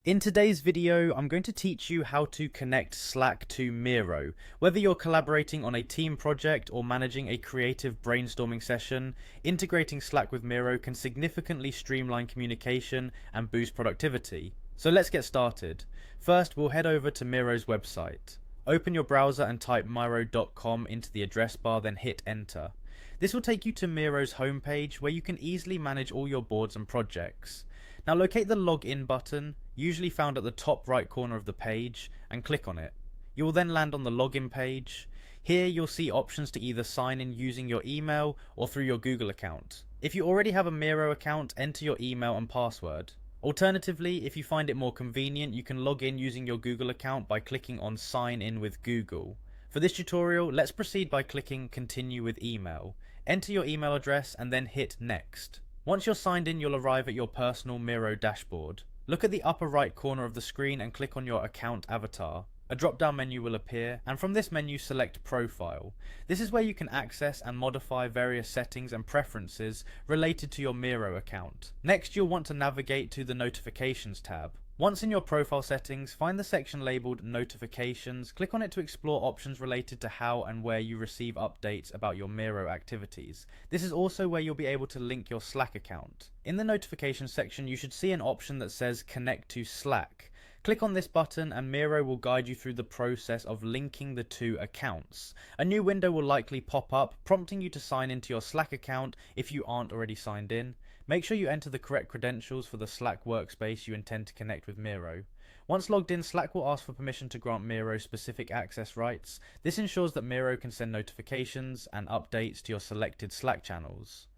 In today's video, I'm going to teach you how to connect Slack to Miro. Whether you're collaborating on a team project or managing a creative brainstorming session, integrating Slack with Miro can significantly streamline communication and boost productivity. So let's get started. First, we'll head over to Miro's website. Open your browser and type miro.com into the address bar, then hit enter. This will take you to Miro's homepage where you can easily manage all your boards and projects. Now locate the login button, usually found at the top right corner of the page, and click on it. You will then land on the login page. Here you'll see options to either sign in using your email or through your Google account. If you already have a Miro account, enter your email and password. Alternatively, if you find it more convenient, you can log in using your Google account by clicking on Sign in with Google. For this tutorial, let's proceed by clicking Continue with Email. Enter your email address and then hit Next. Once you're signed in, you'll arrive at your personal Miro dashboard. Look at the upper right corner of the screen and click on your account avatar. A drop-down menu will appear, and from this menu select Profile. This is where you can access and modify various settings and preferences related to your Miro account. Next, you'll want to navigate to the Notifications tab. Once in your profile settings, find the section labeled Notifications, click on it to explore options related to how and where you receive updates about your Miro activities. This is also where you'll be able to link your Slack account. In the Notifications section, you should see an option that says Connect to Slack. Click on this button and Miro will guide you through the process of linking the two accounts. A new window will likely pop up, prompting you to sign into your Slack account if you aren't already signed in. Make sure you enter the correct credentials for the Slack workspace you intend to connect with Miro. Once logged in, Slack will ask for permission to grant Miro specific access rights. This ensures that Miro can send notifications and updates to your selected Slack channels.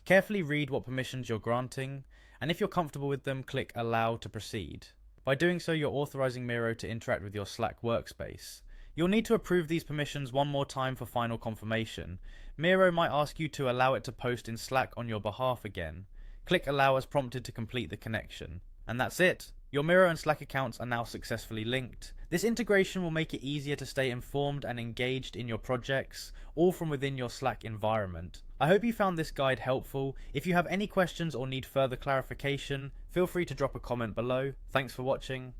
Carefully read what permissions you're granting, and if you're comfortable with them, click Allow to proceed. By doing so, you're authorizing Miro to interact with your Slack workspace. You'll need to approve these permissions one more time for final confirmation. Miro might ask you to allow it to post in Slack on your behalf again. Click Allow as prompted to complete the connection. And that's it! Your Miro and Slack accounts are now successfully linked. This integration will make it easier to stay informed and engaged in your projects, all from within your Slack environment. I hope you found this guide helpful. If you have any questions or need further clarification, feel free to drop a comment below. Thanks for watching.